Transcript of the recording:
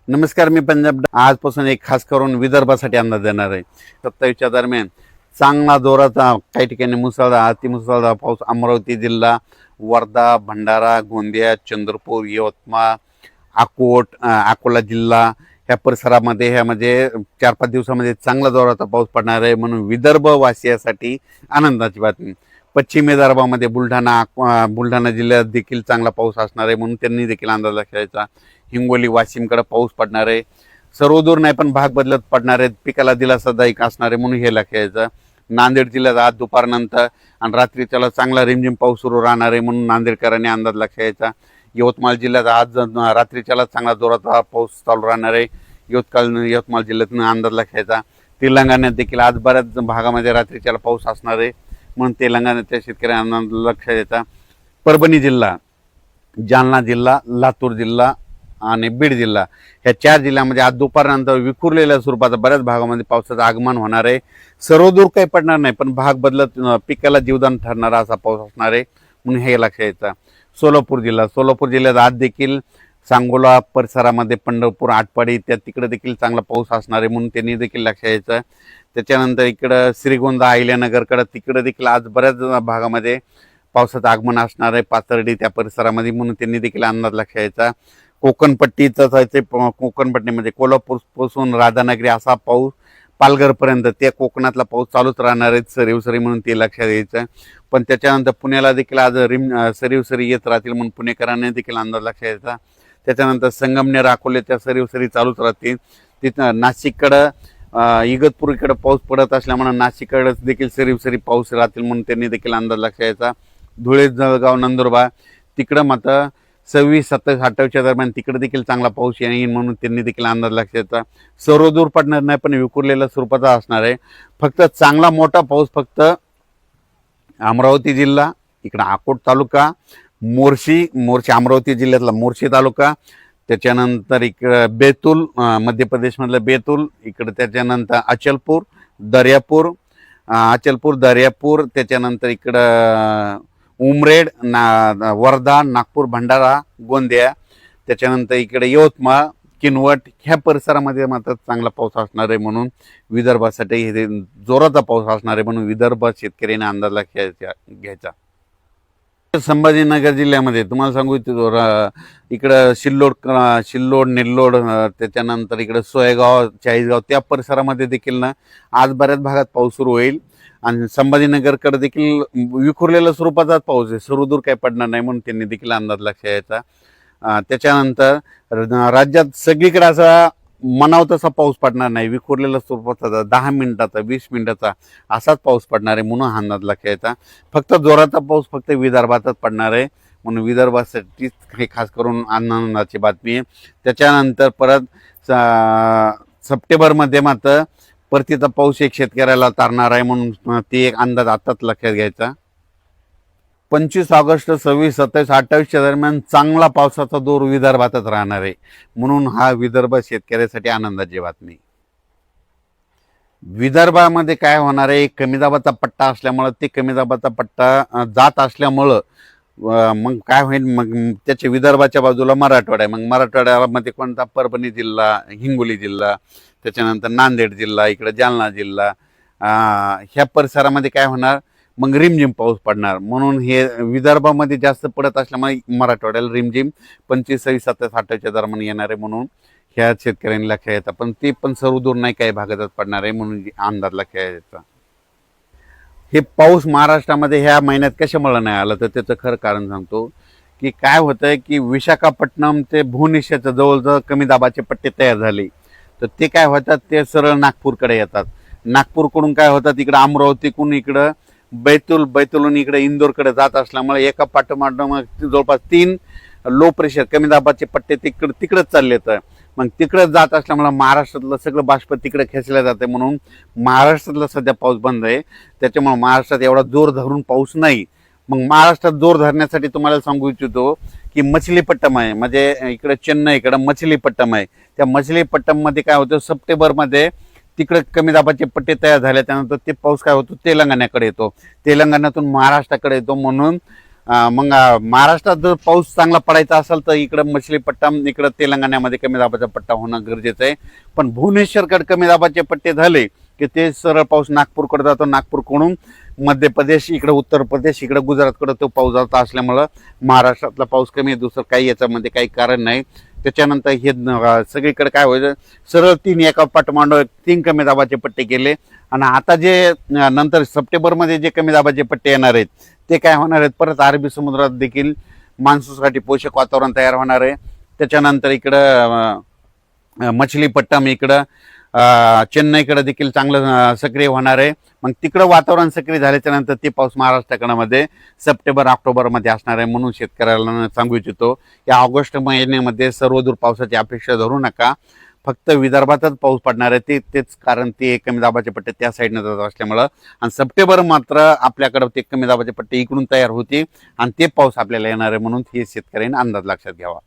नमस्कार, मी पंजाब आजपासून एक खास करून विदर्भासाठी अंदाज देणार आहे. 27च्या दरम्यान चांगला जोराचा काही ठिकाणी मुसळधार अतिमुसळधार पाऊस अमरावती जिल्हा, वर्धा, भंडारा, गोंदिया, चंद्रपूर, यवतमाळ, अकोला जिल्हा ह्या परिसरामध्ये ह्या म्हणजे 4-5 दिवसामध्ये चांगला जोराचा पाऊस पडणार आहे. म्हणून विदर्भ वासियासाठी आनंदाची बातमी. पश्चिम विदर्भामध्ये बुलढाणा जिल्ह्यात देखील चांगला पाऊस असणार आहे, म्हणून त्यांनी देखील अंदाज लक्षायचा. हिंगोली, वाशिमकडे पाऊस पडणार आहे. सर्वदूर नाही पण भाग बदलत पडणार आहेत. पिकाला दिलासादायक असणार आहे, म्हणून हे लक्षायचं. नांदेड जिल्ह्यात आज दुपारनंतर आणि रात्रीच्याला चांगला रिमझिम पाऊस सुरू राहणार आहे, म्हणून नांदेडकरांनी अंदाज लक्षायचा. यवतमाळ जिल्ह्यात आज रात्रीच्याला चांगला जोराचा पाऊस चालू राहणार आहे. यवतमाळ जिल्ह्यातून अंदाज लक्षायचा. तेलंगणात देखील आज बऱ्याच भागामध्ये रात्रीच्याला पाऊस असणार आहे, म्हणून तेलंगणाच्या शेतकऱ्यांना लक्ष द्यायचा. परभणी जिल्हा, जालना जिल्हा, लातूर जिल्हा आणि बीड जिल्हा ह्या 4 जिल्ह्यामध्ये आज दुपारनंतर विखुरलेल्या स्वरूपाचा बऱ्याच भागामध्ये पावसाचं आगमन होणार आहे. सर्वदूर काही पडणार नाही, पण भाग बदलत पिकाला जीवदान ठरणारा असा पाऊस असणार आहे, म्हणून हे लक्ष द्यायचं. सोलापूर जिल्ह्यात आज देखील सांगोला परिसरामध्ये पंढरपूर, आटपाडी तिकडे देखील चांगला पाऊस असणार आहे, म्हणून त्यांनी देखील लक्ष द्यायचं. त्याच्यानंतर इकडं श्रीगोंदा, अहिल्यानगरकडं तिकडे देखील आज बऱ्याच भागामध्ये पावसाचं आगमन असणार आहे. पाथर्डी त्या परिसरामध्ये, म्हणून त्यांनी देखील अंदाज लक्ष द्यायचा. कोकणपट्टीमध्ये कोल्हापूरपासून राधानगरी असा पाऊस पालघरपर्यंत त्या कोकणातला पाऊस चालूच राहणार आहे सरीवसरी, म्हणून ते लक्षात द्यायचं. पण त्याच्यानंतर पुण्याला देखील आज सरीवसरी येत राहतील, म्हणून पुणेकरांनी देखील अंदाज लक्षात द्यायचा. त्याच्यानंतर संगमनेर, अकोल्याच्या सरीवसरी चालूच राहतील. तिथं नाशिककडं इगतपुर इकडे पाऊस पडत असल्यामुळे नाशिककडे देखील सरीवसरी पाऊस राहतील, म्हणून त्यांनी देखील अंदाज लक्ष द्यायचा. धुळे, जळगाव, नंदुरबार तिकडं मात्र 26, 27, 28च्या दरम्यान तिकडे देखील चांगला पाऊस येईल, म्हणून त्यांनी देखील अंदाज लक्ष द्यायचा. सर्वदूर पडणार नाही, पण विखुरलेल्या स्वरूपाचा असणार आहे. फक्त चांगला मोठा पाऊस फक्त अमरावती जिल्हा, इकडं अकोट तालुका, मोर्शी अमरावती जिल्ह्यातला मोर्शी तालुका, त्याच्यानंतर इकडं बेतूल, मध्य प्रदेशमधलं बेतूल, इकडं त्याच्यानंतर अचलपूर, दर्यापूर, त्याच्यानंतर इकडं उमरेड, वर्धा, नागपूर, भंडारा, गोंदिया, त्याच्यानंतर इकडे यवतमाळ, किनवट ह्या परिसरामध्ये मात्र चांगला पाऊस असणार आहे, म्हणून विदर्भासाठी हे जोराचा पाऊस असणार आहे, म्हणून विदर्भ शेतकऱ्यांनी अंदाज घ्यायचा. संभाजीनगर जिल्ह्यामध्ये तुम्हाला सांगू इच्छितो, इकडं सिल्लोड, नेल्लोड, त्याच्यानंतर इकडं सोयगाव, चाळीसगाव त्या परिसरामध्ये देखील ना आज बऱ्याच भागात पाऊस सुरू होईल. आणि संभाजीनगरकडे देखील विखुरलेल्या स्वरूपाचाच पाऊस आहे, सर्वदूर काही पडणार नाही, म्हणून त्यांनी देखील अंदाज लक्ष द्यायचा. त्याच्यानंतर राज्यात सगळीकडे असा म्हणावं तसा पाऊस पडणार नाही, विखुरलेल्या स्वरूपाचा 10 मिनिटाचा 20 मिनिटाचा असाच पाऊस पडणार आहे, म्हणून अंदाज लक्ष द्यायचा. फक्त जोराचा पाऊस फक्त विदर्भातच पडणार आहे, म्हणून विदर्भासाठी हे खास करून आनंदाची बातमी आहे. त्याच्यानंतर परत सप्टेंबरमध्ये मात्र परतीचा पाऊस एक शेतकऱ्याला तारणार आहे, म्हणून ते एक अंदाज आताच लक्षात घ्यायचा. 25 ऑगस्ट, 26, 27, 28च्या दरम्यान चांगला पावसाचा जोर विदर्भातच राहणार आहे, म्हणून हा विदर्भ शेतकऱ्यासाठी आनंदाची बातमी. विदर्भामध्ये काय होणार आहे, कमी दाबाचा पट्टा असल्यामुळं ते कमी दाबाचा पट्टा जात असल्यामुळं मग काय होईल, मग त्याच्या विदर्भाच्या बाजूला मराठवाडा आहे. मग मराठवाड्यामध्ये कोणता, परभणी जिल्हा, हिंगोली जिल्हा, त्याच्यानंतर नांदेड जिल्हा, इकडे जालना जिल्हा ह्या परिसरामध्ये काय होणार, मग रिमझिम पाऊस पडणार, म्हणून हे विदर्भामध्ये जास्त पडत असल्यामुळे मराठवाड्याला रिमझिम 25, 26, 27, 28च्या दरम्यान येणार आहे, म्हणून ह्या शेतकऱ्यांनी लक्ष येतात. पण ते पण सर्वदूर नाही, काही भागातच पडणार आहे, म्हणून अंदाज लक्ष यायचा. हे पाऊस महाराष्ट्रामध्ये ह्या महिन्यात कशामुळे नाही आलं, तर त्याचं खरं कारण सांगतो. की काय होतंय की विशाखापट्टणम ते भुवनेश्वरच्या जवळजवळ कमी दाबाचे पट्टे तयार झाले, तर ते काय होतात, ते सरळ नागपूरकडे येतात. नागपूरकडून काय होतात, इकडं अमरावतीकडून इकडं बैतूलहून इकडे इंदोरकडे जात असल्यामुळे एका पाठोपाठ जवळपास 3 लो प्रेशर कमी दाबाचे पट्टे तिकडंच चालले. तर मग तिकडं जात असल्यामुळे महाराष्ट्रातलं सगळं बाष्प तिकडे खेचलं जाते, म्हणून महाराष्ट्रातला सध्या पाऊस बंद आहे. त्याच्यामुळे महाराष्ट्रात एवढा जोर धरून पाऊस नाही. मग महाराष्ट्रात जोर धरण्यासाठी तुम्हाला सांगू इच्छितो की मछलीपट्टम आहे, म्हणजे इकडे चेन्नईकडे मछलीपट्टम आहे. त्या मछलीपट्टममध्ये काय होतं, सप्टेंबरमध्ये तिकडे कमी दाबाचे पट्टे तयार झाले, त्यानंतर ते पाऊस काय होतो तेलंगणाकडे येतो, तेलंगणातून महाराष्ट्राकडे येतो, म्हणून मग महाराष्ट्रात जर पाऊस चांगला पडायचा असेल तर इकडं मछलीपट्टम, इकडं तेलंगणामध्ये कमी दाबाचा पट्टा होणं गरजेचं आहे. पण भुवनेश्वरकडे कमी दाबाचे पट्टे झाले की ते सरळ पाऊस नागपूरकडे जातो, नागपूरकडून मध्य प्रदेश, इकडे उत्तर प्रदेश, इकडे गुजरातकडे तो पाऊस जात असल्यामुळं महाराष्ट्रातला पाऊस कमी आहे. दुसरं काही याच्यामध्ये काही कारण नाही. त्याच्यानंतर हे सगळीकडे काय व्हायचं, सरळ 3 एका पाठोपाठ 3 कमी दाबाचे पट्टे केले. आणि आता जे नंतर सप्टेंबरमध्ये जे कमी दाबाचे पट्टे येणार आहेत ते काय होणार आहेत, परत अरबी समुद्रात देखील मान्सूनसाठी पोषक वातावरण तयार होणार आहे. त्याच्यानंतर इकडं मछलीपट्टम, इकडं चेन्नईकडे देखील चांगलं सक्रिय होणार आहे. मग तिकडं वातावरण सक्रिय झाल्याच्या नंतर ते पाऊस महाराष्ट्राकडे सप्टेंबर ऑक्टोबरमध्ये असणार आहे. म्हणून शेतकऱ्याला सांगू इच्छितो या ऑगस्ट महिन्यामध्ये सर्वदूर पावसाची अपेक्षा धरू नका. फक्त विदर्भातच पाऊस पडणार आहे. तेच कारण ते कमी दाबाचे पट्टे त्या साईडने जात असल्यामुळं. आणि सप्टेंबर मात्र आपल्याकडं ते कमी दाबाचे पट्टे इकडून तयार होते आणि ते पाऊस आपल्याला येणार आहे. म्हणून हे शेतकऱ्यांनी अंदाज लक्षात घ्यावा.